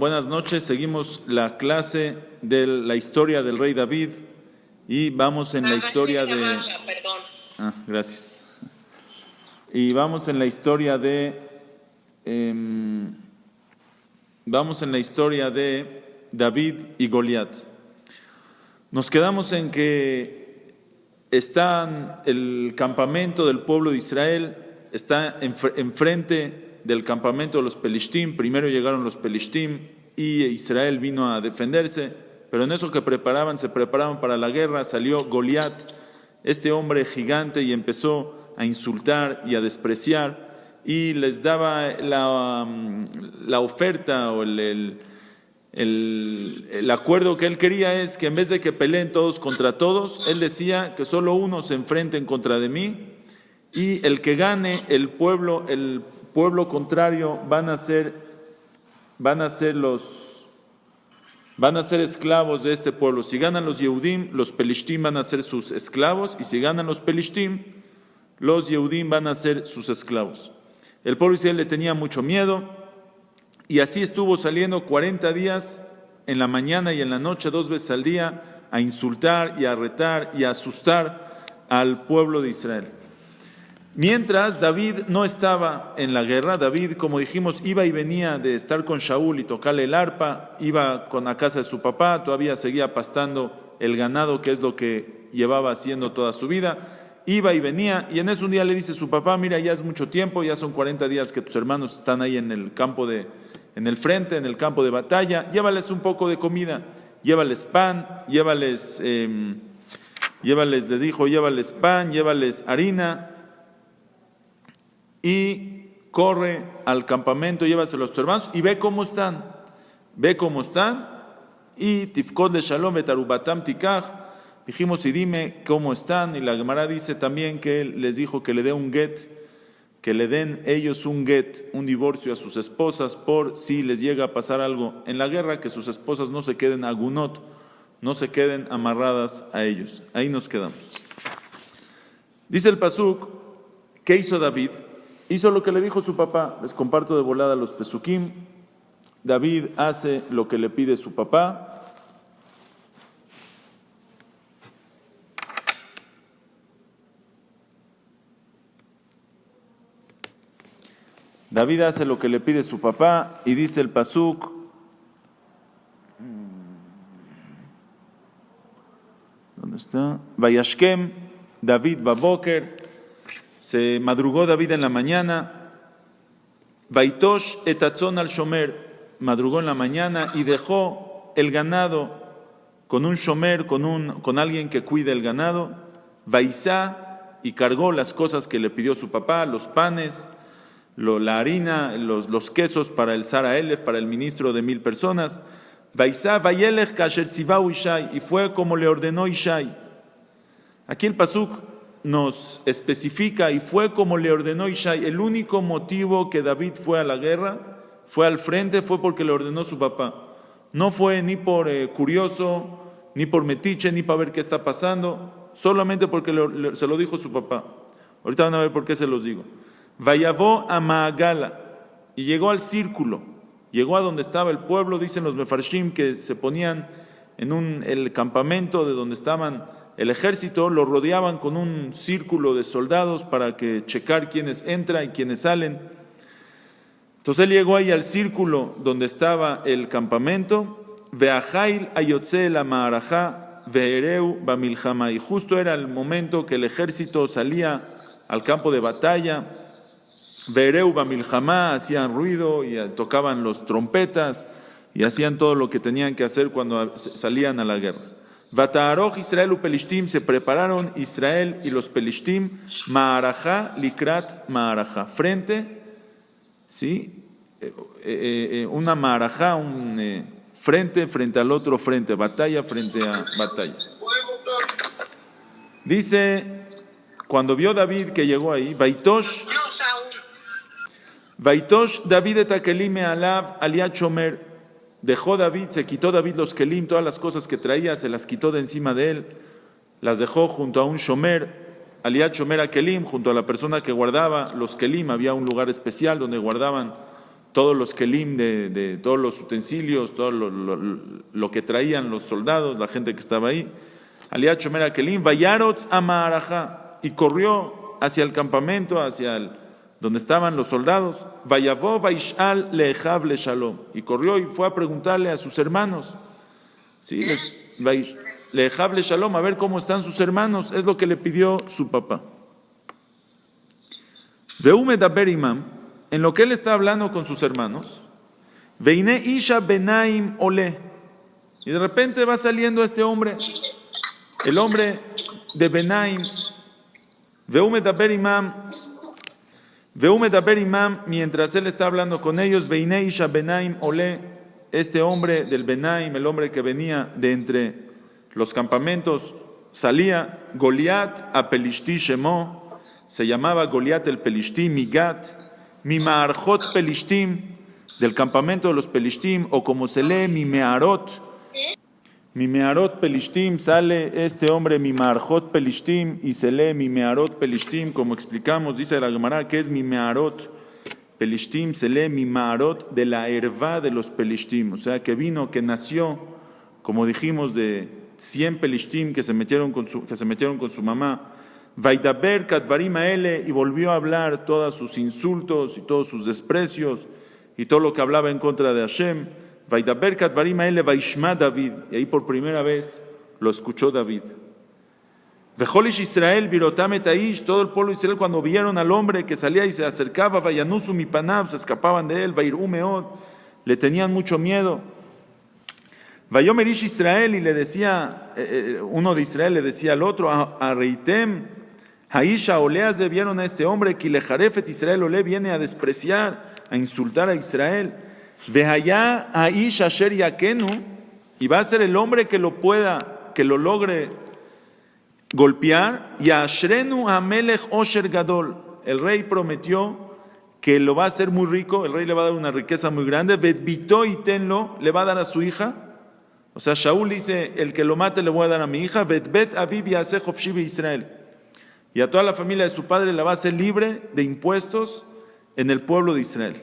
buenas noches. Seguimos la clase de la historia del rey David y vamos en la historia de... gracias. Y vamos en la historia de... vamos en la historia de David y Goliat. Nos quedamos en que está el campamento del pueblo de Israel, está enfrente del campamento de los Pelishtim. Primero llegaron los Pelishtim y Israel vino a defenderse, pero en eso que se preparaban para la guerra, salió Goliat, este hombre gigante, y empezó a insultar y a despreciar, y les daba la oferta o el acuerdo que él quería es que en vez de que peleen todos contra todos, él decía que solo uno se enfrente en contra de mí, y el que gane, el pueblo contrario van a ser esclavos de este pueblo. Si ganan los Yehudim, los Pelishtim van a ser sus esclavos, y si ganan los Pelishtim, los Yehudim van a ser sus esclavos. El pueblo de Israel le tenía mucho miedo, y así estuvo saliendo 40 días en la mañana y en la noche, 2 veces al día, a insultar y a retar y a asustar al pueblo de Israel. Mientras David no estaba en la guerra, David, como dijimos, iba y venía de estar con Shaul y tocarle el arpa, iba a casa de su papá, todavía seguía pastando el ganado, que es lo que llevaba haciendo toda su vida, iba y venía, y en eso un día le dice a su papá: mira, ya es mucho tiempo, ya son 40 días que tus hermanos están ahí en el campo en el frente, en el campo de batalla, llévales un poco de comida, llévales pan, llévales pan, llévales harina, y corre al campamento, llévaselos a tus hermanos y ve cómo están, y tifkod de shalom betarubatam tikach, dijimos, y dime cómo están. Y la Gemara dice también que él les dijo que le dé un get, que le den ellos un get, un divorcio a sus esposas, por si les llega a pasar algo en la guerra, que sus esposas no se queden agunot, no se queden amarradas a ellos. Ahí nos quedamos. Dice el pasuk, ¿qué hizo David? Hizo lo que le dijo su papá. Les comparto de volada los pesukim. David hace lo que le pide su papá. David hace lo que le pide su papá, y dice el pasuk, ¿dónde está? Vayashkem David baboker, se madrugó David en la mañana, Vaitosh etatzon al shomer, madrugó en la mañana y dejó el ganado con un shomer, con alguien que cuide el ganado, Vaisá, y cargó las cosas que le pidió su papá, los panes, la harina, los quesos para el Sara Elef, para el ministro de 1000 personas, Vaisá vayelech kasher tzivau Ishai, y fue como le ordenó Ishai. Aquí el pasuk nos especifica, y fue como le ordenó Ishai. El único motivo que David fue a la guerra, fue al frente, fue porque le ordenó su papá. No fue ni por curioso, ni por metiche, ni para ver qué está pasando, solamente porque se lo dijo su papá. Ahorita van a ver por qué se los digo. Vayavó a Maagala, y llegó al círculo, llegó a donde estaba el pueblo. Dicen los mefarshim que se ponían en el campamento de donde estaban el ejército, lo rodeaban con un círculo de soldados para checar quiénes entran y quiénes salen. Entonces él llegó ahí al círculo donde estaba el campamento, Veajail ayotze la ma'arajá ve'ereu bamilchama, y justo era el momento que el ejército salía al campo de batalla. Ve'ereu bamilchama, hacían ruido y tocaban los trompetas y hacían todo lo que tenían que hacer cuando salían a la guerra. Vata'aroch Israel u Pelishtim, se prepararon Israel y los Pelishtim, ma'arajá likrat ma'arajá, frente, ¿sí? Una ma'arajá, frente al otro frente, batalla frente a batalla. Dice, cuando vio David que llegó ahí, Vaitosh David et hakelim me'alav al yad shomer, dejó David, se quitó David los kelim, todas las cosas que traía, se las quitó de encima de él, las dejó junto a un shomer, al yad shomer hakelim, junto a la persona que guardaba los kelim. Había un lugar especial donde guardaban todos los kelim de todos los utensilios, todo lo que traían los soldados, la gente que estaba ahí. Aliyah Shomer HaKelim, Vayarotz Amaraja, y corrió hacia el campamento, donde estaban los soldados. Vayavó Vaishal Leejav Le Shalom, y corrió y fue a preguntarle a sus hermanos. ¿Sí? Leejav Le Shalom, a ver cómo están sus hermanos, es lo que le pidió su papá. Ve'u medaber imam, en lo que él está hablando con sus hermanos, Veine Isha Benaim Ole, y de repente va saliendo este hombre, el hombre de Benaim. Ve'u medaber imam, mientras él está hablando con ellos, Veine Isha Benaim Ole, este hombre del Benaim, el hombre que venía de entre los campamentos, salía. Goliat a Pelishti Shemo, se llamaba Goliat el Pelishti, Migat, Mimaarjot Pelishtim, del campamento de los Pelishtim, o como se lee, Mimearot Pelishtim, sale este hombre Mimaarjot Pelishtim y se lee Mimearot Pelishtim, como explicamos, dice la Gemara, que es Mimearot Pelishtim, se lee Mimaarot de la herva de los Pelishtim, o sea que nació, como dijimos, de 100 Pelishtim que se metieron con su mamá. Vaidaber Kadvarim Aele, y volvió a hablar todos sus insultos y todos sus desprecios y todo lo que hablaba en contra de Hashem. Vaidaber Kadvarim Aele Vaishma David, y ahí por primera vez lo escuchó David. Vejolish Israel Birotam Etaish, todo el pueblo de Israel cuando vieron al hombre que salía y se acercaba, Vayanusu Mipanav, se escapaban de él, Vairu Meod, le tenían mucho miedo. Vayomerish Israel, y le decía, uno de Israel le decía al otro, a Reitem, Haisha Oleas, vieron a este hombre, Kilejarefet Israel Ole, viene a despreciar, a insultar a Israel. Vehaya Aish Asher Yakenu, y va a ser el hombre que lo logre golpear. Y Ashrenu Hamelech Osher Gadol, el rey prometió que lo va a hacer muy rico, el rey le va a dar una riqueza muy grande. Vetbito y tenlo, le va a dar a su hija. O sea, Shaul dice, el que lo mate le voy a dar a mi hija. Bet Aviv Yaseh Hofshi Israel. Y a toda la familia de su padre la va a hacer libre de impuestos en el pueblo de Israel.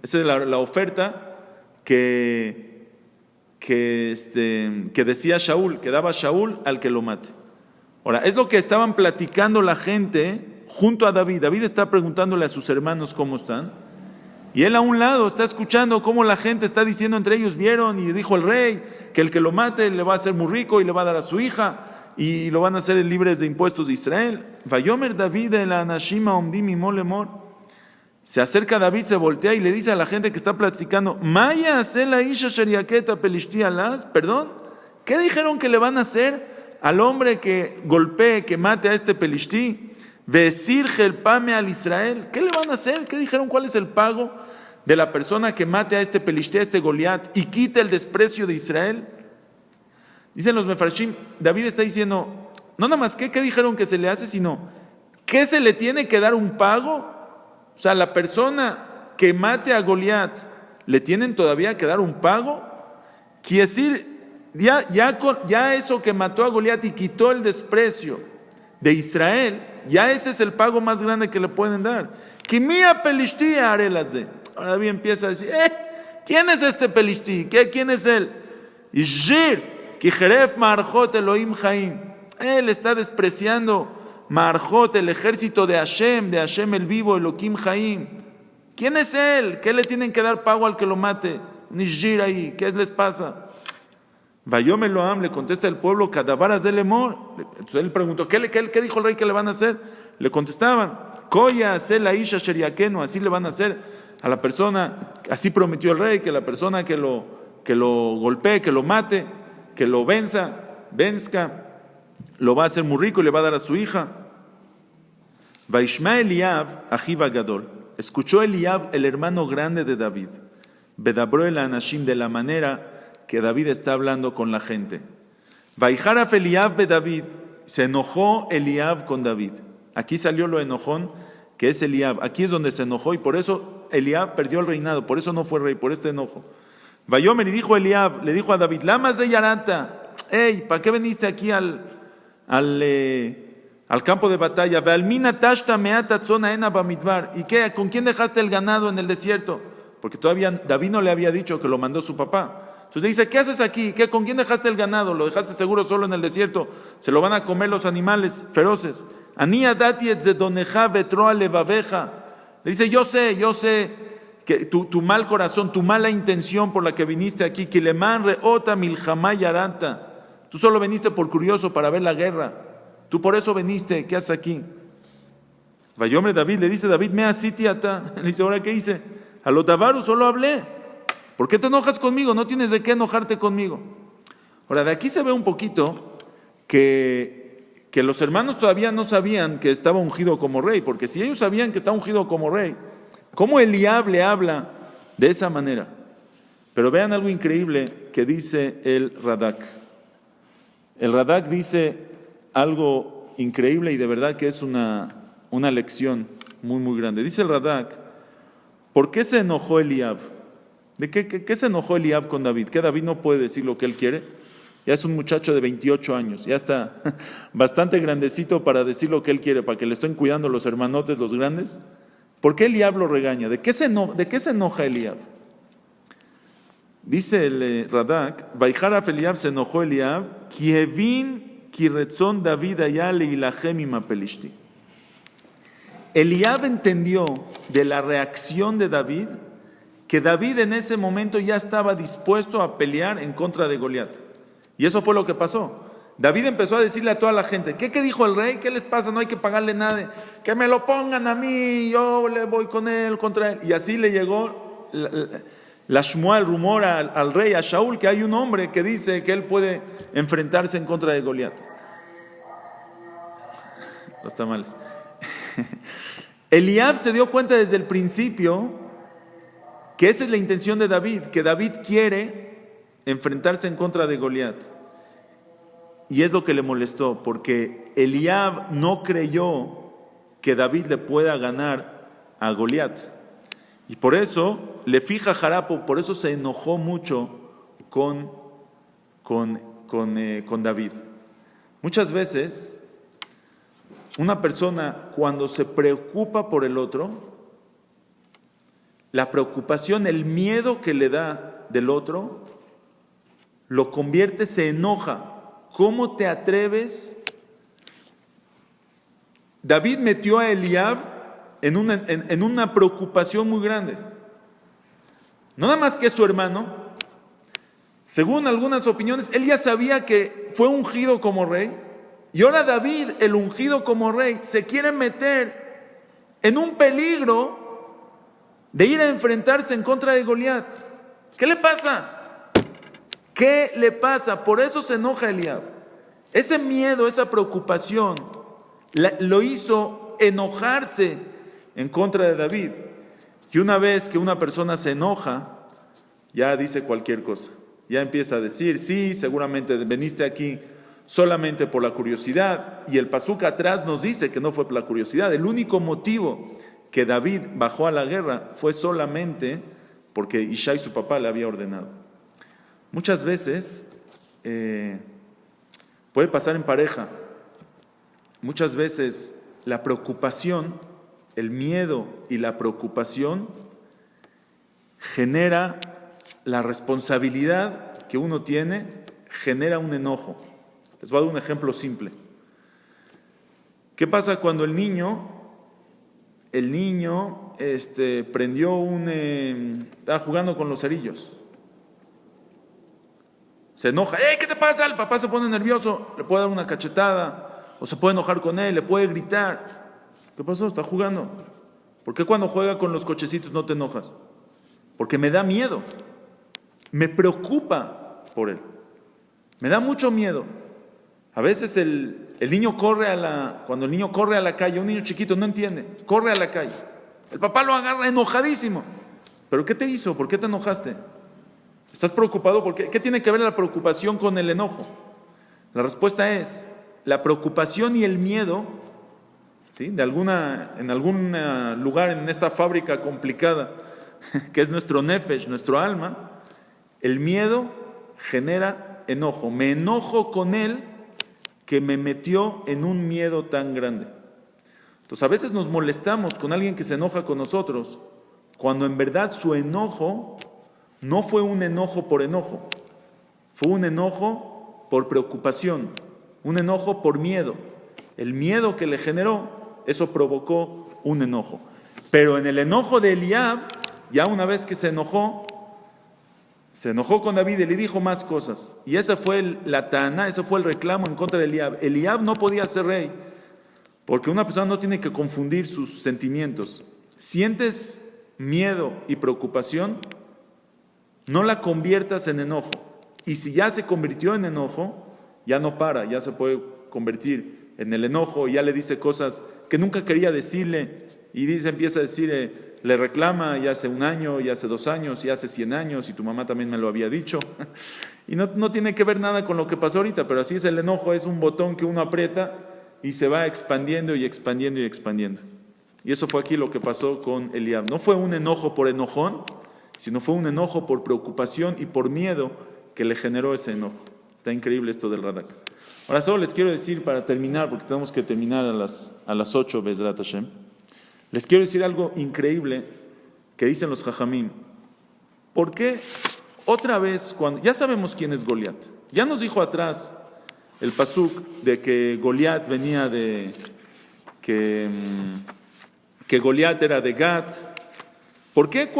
Esa es la oferta que decía Shaul, que daba Shaul al que lo mate. Ahora, es lo que estaban platicando la gente junto a David. David está preguntándole a sus hermanos cómo están. Y él a un lado está escuchando cómo la gente está diciendo entre ellos, vieron, y dijo el rey que el que lo mate le va a hacer muy rico y le va a dar a su hija y lo van a hacer libres de impuestos de Israel. Vayomer David el Anashima Omdim Imolemor. Se acerca David, se voltea y le dice a la gente que está platicando, Maya Asela Isha Sheriaketa Pelishti Alas, perdón, ¿qué dijeron que le van a hacer al hombre que golpee, que mate a este Pelishti? Vesir Gelpame al Israel, ¿qué le van a hacer? ¿Qué dijeron? ¿Cuál es el pago de la persona que mate a este Pelishti, a este Goliat, y quite el desprecio de Israel? Dicen los Mefarshim, David está diciendo, no nada más qué dijeron que se le hace, sino ¿qué se le tiene que dar un pago? O sea, la persona que mate a Goliat, ¿le tienen todavía que dar un pago? Quiere decir, ya eso que mató a Goliat y quitó el desprecio de Israel, ya ese es el pago más grande que le pueden dar. Kimia Pelishti Arelazé. Ahora David empieza a decir, ¿quién es este Pelishti? ¿Quién es él? Ishir, Kijeref Marjot Elohim Chaim. Él está despreciando Marjot, el ejército de Hashem el vivo, Elohim Chaim. ¿Quién es él? ¿Qué le tienen que dar pago al que lo mate? Nishir ahí, ¿qué les pasa? Vayome Loam, le contesta el pueblo, Kadavaras de Lemor. Entonces él preguntó, ¿qué dijo el rey que le van a hacer? Le contestaban, Koya Sela Isha Sheriakenu, así le van a hacer a la persona, así prometió el rey, que la persona que lo golpee, que lo mate, que lo venzca, lo va a hacer muy rico y le va a dar a su hija. Vaishma Eliab, Ajiva Gadol. Escuchó Eliab, el hermano grande de David. Bedabro el Anashim, de la manera que David está hablando con la gente. Vaijaraf Eliab be David, se enojó Eliab con David. Aquí salió lo enojón, que es Eliab. Aquí es donde se enojó y por eso Eliab perdió el reinado, por eso no fue rey, por este enojo. Vayomer, y dijo Eliab, le dijo a David, Lamas de Yarata, ¿para qué veniste aquí al campo de batalla? ¿Y qué? ¿Con quién dejaste el ganado en el desierto? porque todavía David no le había dicho que lo mandó su papá. Entonces le dice, ¿qué haces aquí? ¿Con quién dejaste el ganado? ¿Lo dejaste seguro solo en el desierto? Se lo van a comer los animales feroces. Le dice, yo sé que tu mal corazón, tu mala intención por la que viniste aquí, que le man reota milhamay yaranta. Tú solo viniste por curioso para ver la guerra. Tú por eso viniste, ¿qué haces aquí? Vayombre David, le dice David, me asitiata. Le dice, ¿ahora qué hice? A lo Tavaru solo hablé. ¿Por qué te enojas conmigo? No tienes de qué enojarte conmigo. Ahora, de aquí se ve un poquito que los hermanos todavía no sabían que estaba ungido como rey, porque si ellos sabían que está ungido como rey, ¿cómo Eliab le habla de esa manera? Pero vean algo increíble que dice el Radak. El Radak dice algo increíble y de verdad que es una lección muy, muy grande. Dice el Radak, ¿por qué se enojó Eliab? ¿De qué se enojó Eliab con David? ¿Que David no puede decir lo que él quiere? Ya es un muchacho de 28 años, ya está bastante grandecito para decir lo que él quiere, para que le estén cuidando los hermanotes, los grandes. ¿Por qué Eliab lo regaña? ¿De qué se enoja Eliab? Dice el Radak, Vaijaraf Eliab se enojó Eliab, Kievin Kiretzon David Ayale Ilahem Imapelishti. Eliab entendió de la reacción de David que David en ese momento ya estaba dispuesto a pelear en contra de Goliat. Y eso fue lo que pasó. David empezó a decirle a toda la gente, ¿qué dijo el rey? ¿Qué les pasa? No hay que pagarle nada. Que me lo pongan a mí, yo le voy con él, contra él. Y así le llegó la shmuá, el rumor al rey, a Shaul, que hay un hombre que dice que él puede enfrentarse en contra de Goliat. Los tamales. Eliab se dio cuenta desde el principio que esa es la intención de David, que David quiere enfrentarse en contra de Goliat. Y es lo que le molestó, porque Eliab no creyó que David le pueda ganar a Goliat. Y por eso le fija jarapo, por eso se enojó mucho con David. Muchas veces, una persona cuando se preocupa por el otro, la preocupación, el miedo que le da del otro, lo convierte, se enoja. ¿Cómo te atreves? David metió a Eliab en una preocupación muy grande. No nada más que es su hermano. Según algunas opiniones, él ya sabía que fue ungido como rey. Y ahora David, el ungido como rey, se quiere meter en un peligro de ir a enfrentarse en contra de Goliat. ¿Qué le pasa? ¿Qué le pasa? Por eso se enoja Eliab. Ese miedo, esa preocupación, lo hizo enojarse en contra de David. Y una vez que una persona se enoja, ya dice cualquier cosa. Ya empieza a decir, sí, seguramente veniste aquí solamente por la curiosidad. Y el pasuk atrás nos dice que no fue por la curiosidad. El único motivo que David bajó a la guerra fue solamente porque Ishai, su papá, le había ordenado. Muchas veces puede pasar en pareja. Muchas veces la preocupación, el miedo y la preocupación genera la responsabilidad que uno tiene, genera un enojo. Les voy a dar un ejemplo simple. ¿Qué pasa cuando el niño prendió estaba jugando con los cerillos? Se enoja, ¿qué te pasa? El papá se pone nervioso, le puede dar una cachetada, o se puede enojar con él, le puede gritar. ¿Qué pasó? Está jugando. ¿Por qué cuando juega con los cochecitos no te enojas? Porque me da miedo, me preocupa por él, me da mucho miedo. A veces el niño cuando el niño corre a la calle, un niño chiquito no entiende, corre a la calle. El papá lo agarra enojadísimo. ¿Pero qué te hizo? ¿Por qué te enojaste? ¿Estás preocupado? ¿Qué tiene que ver la preocupación con el enojo? La respuesta es, la preocupación y el miedo, ¿sí? En algún lugar en esta fábrica complicada, que es nuestro nefesh, nuestro alma, el miedo genera enojo. Me enojo con él que me metió en un miedo tan grande. Entonces a veces nos molestamos con alguien que se enoja con nosotros cuando en verdad su enojo no fue un enojo por enojo, fue un enojo por preocupación, un enojo por miedo. El miedo que le generó, eso provocó un enojo. Pero en el enojo de Eliab, ya una vez que se enojó con David y le dijo más cosas. Y esa fue la taná, ese fue el reclamo en contra de Eliab. Eliab no podía ser rey, porque una persona no tiene que confundir sus sentimientos. Sientes miedo y preocupación, no la conviertas en enojo. Y si ya se convirtió en enojo, ya no para, ya se puede convertir en el enojo y ya le dice cosas que nunca quería decirle y empieza a decir, le reclama ya hace 1 año, ya hace 2 años, ya hace 100 años y tu mamá también me lo había dicho. Y no tiene que ver nada con lo que pasó ahorita, pero así es el enojo, es un botón que uno aprieta y se va expandiendo y expandiendo y expandiendo. Y eso fue aquí lo que pasó con Eliab. No fue un enojo por enojón, sino fue un enojo por preocupación y por miedo que le generó ese enojo. Está increíble esto del Radak. Ahora solo les quiero decir para terminar, porque tenemos que terminar a las 8, Bezrat Hashem. Les quiero decir algo increíble que dicen los Jajamim. ¿Por qué otra vez, cuando ya sabemos quién es Goliat? Ya nos dijo atrás el pasuk de que Goliat venía de que Goliat era de Gat. ¿Por qué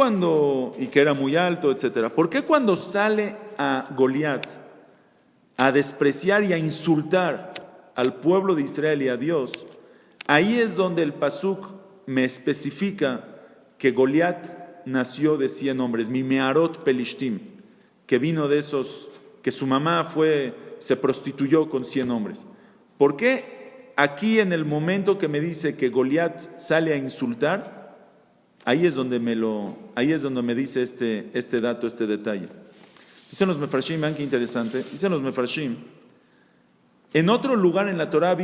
y que era muy alto, etcétera? ¿Por qué cuando sale a Goliat a despreciar y a insultar al pueblo de Israel y a Dios, ahí es donde el pasuk me especifica que Goliat nació de 100 hombres, Mimearot Pelishtim, que vino de esos, que su mamá se prostituyó con 100 hombres? ¿Por qué aquí en el momento que me dice que Goliat sale a insultar, ahí es donde me dice este dato, este detalle? Dicen los Mefarshim, vean qué interesante, dicen los Mefarshim, en otro lugar en la Torah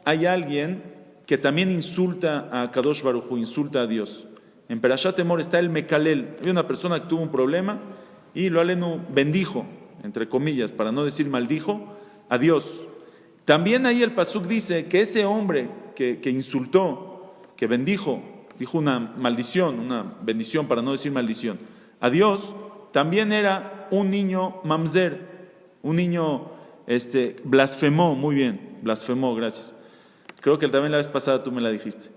hay alguien que también insulta a Kadosh Baruj Hu, insulta a Dios. En Perashat Emor está el Mekalel, hay una persona que tuvo un problema y lo alenu bendijo, entre comillas, para no decir maldijo, a Dios. También ahí el pasuk dice que ese hombre que insultó, que dijo una maldición, una bendición para no decir maldición, a Dios, también era un niño mamzer, un niño blasfemó, muy bien, blasfemó, gracias. Creo que también la vez pasada tú me la dijiste.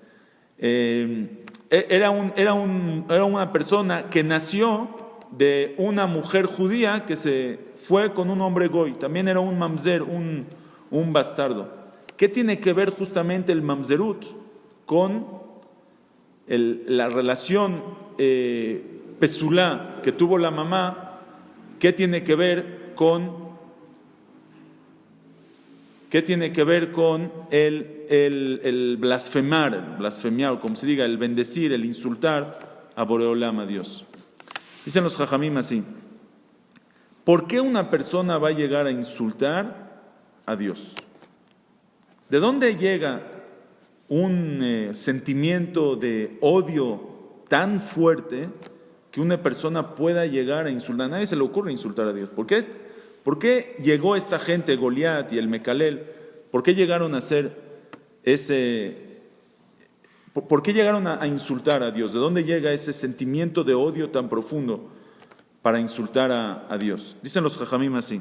Era una persona que nació de una mujer judía que se fue con un hombre goy, también era un mamzer, un bastardo. ¿Qué tiene que ver justamente el mamzerut con la relación pesulá que tuvo la mamá? ¿Qué tiene que ver con el blasfemiar, como se diga, el bendecir, el insultar a Boreolam, a Dios? Dicen los Jajamim así: ¿por qué una persona va a llegar a insultar a Dios? ¿De dónde llega un sentimiento de odio tan fuerte que una persona pueda llegar a insultar? A nadie se le ocurre insultar a Dios. ¿Por qué llegó esta gente, Goliat y el Mekalel? ¿Por qué llegaron a ser ¿Por qué llegaron a insultar a Dios? ¿De dónde llega ese sentimiento de odio tan profundo para insultar a Dios? Dicen los Jajamim así.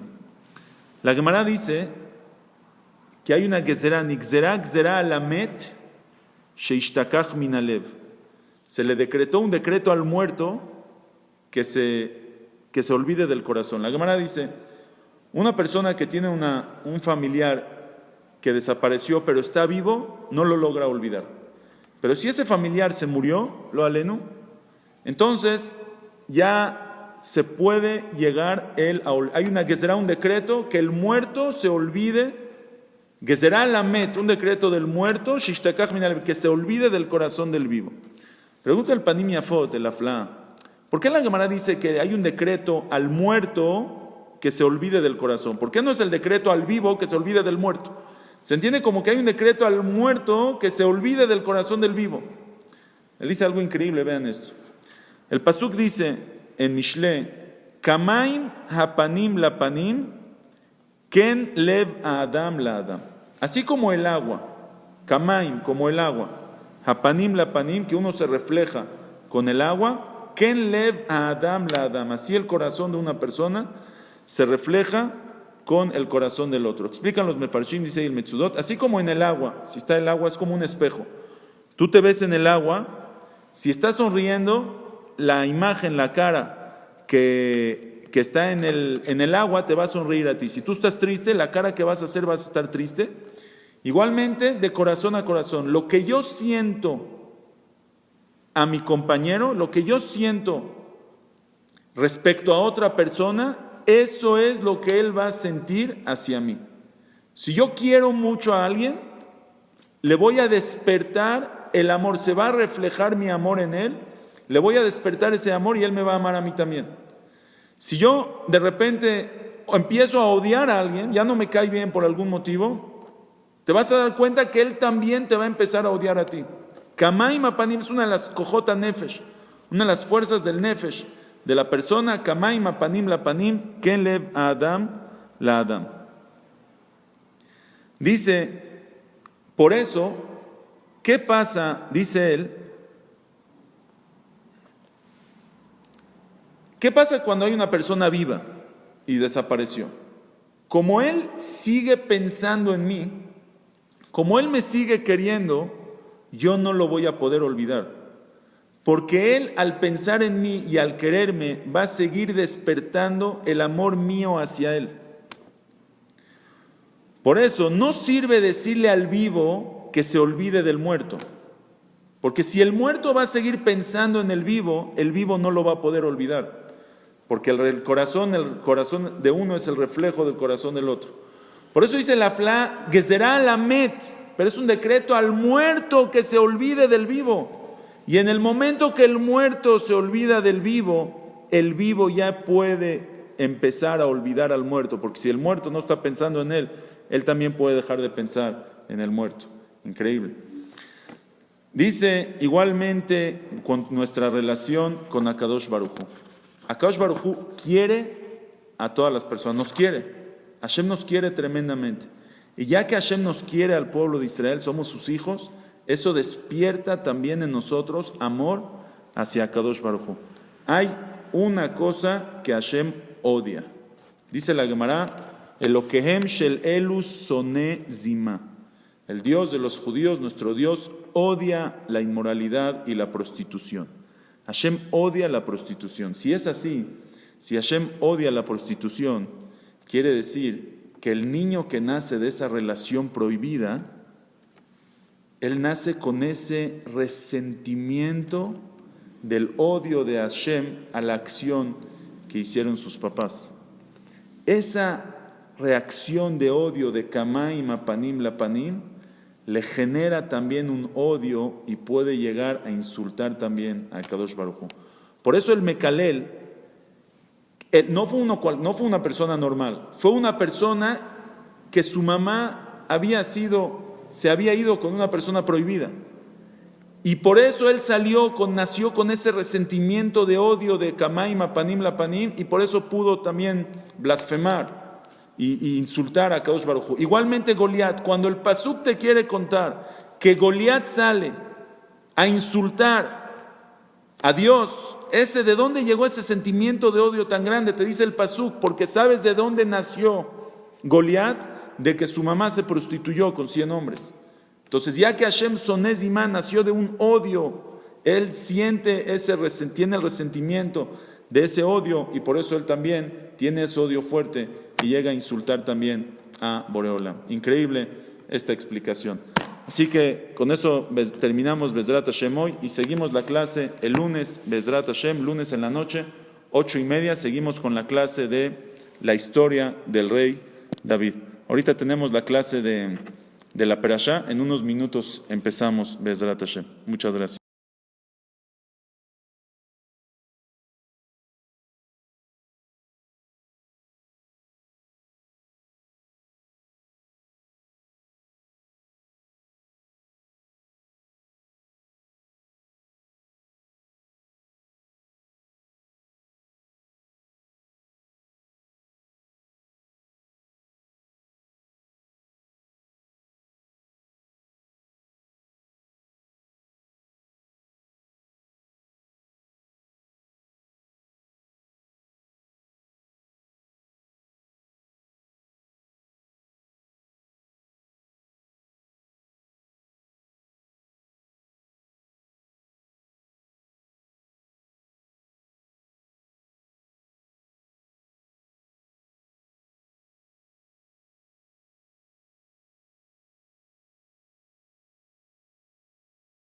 La Gemara dice que hay una gezerá, nigzerá alamet sheishtakach min alev. Se le decretó un decreto al muerto que se olvide del corazón. La Gemara dice, una persona que tiene un familiar que desapareció pero está vivo, no lo logra olvidar. Pero si ese familiar se murió, lo alenu, entonces ya se puede llegar hay una gezerá, un decreto que el muerto se olvide, gezerá lamet, un decreto del muerto, shishtakach min alev, que se olvide del corazón del vivo. Pregunta el Panim Yafot, el Afla, ¿por qué la Gemara dice que hay un decreto al muerto que se olvide del corazón? ¿Por qué no es el decreto al vivo que se olvide del muerto? Se entiende como que hay un decreto al muerto que se olvide del corazón del vivo. Él dice algo increíble, vean esto. El pasuk dice en Mishle, Kamaim hapanim lapanim, ken lev a Adam la Adam. Así como el agua, Kamaim, como el agua, hapanim lapanim, que uno se refleja con el agua, ken lev a Adam la Adam. Así el corazón de una persona se refleja con el corazón del otro. Explican los mefarshim, dice el Metzudot, así como en el agua, si está el agua es como un espejo. Tú te ves en el agua, si estás sonriendo, la imagen, la cara que está en el agua te va a sonreír a ti. Si tú estás triste, la cara que vas a hacer vas a estar triste. Igualmente, de corazón a corazón, lo que yo siento a mi compañero, lo que yo siento respecto a otra persona, eso es lo que él va a sentir hacia mí. Si yo quiero mucho a alguien, le voy a despertar el amor, se va a reflejar mi amor en él, le voy a despertar ese amor y él me va a amar a mí también. Si yo de repente empiezo a odiar a alguien, ya no me cae bien por algún motivo, te vas a dar cuenta que él también te va a empezar a odiar a ti. Kamay Mapanim es una de las Kojota Nefesh, una de las fuerzas del Nefesh, de la persona. Kamay Mapanim la Panim, Ken Lev a Adam la Adam. Dice, por eso, ¿qué pasa? Dice él, ¿qué pasa cuando hay una persona viva y desapareció? Como él sigue pensando en mí, como él me sigue queriendo, yo no lo voy a poder olvidar. Porque él, al pensar en mí y al quererme, va a seguir despertando el amor mío hacia él. Por eso, no sirve decirle al vivo que se olvide del muerto. Porque si el muerto va a seguir pensando en el vivo no lo va a poder olvidar. Porque el corazón de uno es el reflejo del corazón del otro. Por eso dice la Fla, Gezerá Lamet, pero es un decreto al muerto que se olvide del vivo. Y en el momento que el muerto se olvida del vivo, el vivo ya puede empezar a olvidar al muerto. Porque si el muerto no está pensando en él, él también puede dejar de pensar en el muerto. Increíble. Dice igualmente con nuestra relación con Akadosh Baruj Hu. Akadosh Baruj Hu quiere a todas las personas, nos quiere. Hashem nos quiere tremendamente. Y ya que Hashem nos quiere al pueblo de Israel, somos sus hijos, eso despierta también en nosotros amor hacia Akadosh Baruj Hu. Hay una cosa que Hashem odia. Dice la Gemara, Elokehem shel elu soné zima. El Dios de los judíos, nuestro Dios, odia la inmoralidad y la prostitución. Hashem odia la prostitución. Si es así, si Hashem odia la prostitución, quiere decir que el niño que nace de esa relación prohibida, él nace con ese resentimiento del odio de Hashem a la acción que hicieron sus papás. Esa reacción de odio de Kamay Mapanim Lapanim le genera también un odio y puede llegar a insultar también a Kadosh Baruj Hu. Por eso el Mekalel no fue una persona normal, fue una persona que su mamá se había ido con una persona prohibida. Y por eso él nació con ese resentimiento de odio de Kamay Mapanim Lapanim, y por eso pudo también blasfemar y insultar a Kadosh Baruj Hu. Igualmente Goliat, cuando el Pasuk te quiere contar que Goliat sale a insultar a Dios, ¿de dónde llegó ese sentimiento de odio tan grande? Te dice el Pasuk, porque sabes de dónde nació Goliat, de que su mamá se prostituyó con 100 hombres. Entonces, ya que Hashem Soné Zimá nació de un odio, él tiene el resentimiento de ese odio, y por eso él también tiene ese odio fuerte y llega a insultar también a Boreolam. Increíble esta explicación. Así que con eso terminamos Bezrat Hashem hoy y seguimos la clase el lunes, Bezrat Hashem, lunes en la noche, 8:30, seguimos con la clase de la historia del rey David. Ahorita tenemos la clase de la Perashá, en unos minutos empezamos Bezrat Hashem. Muchas gracias.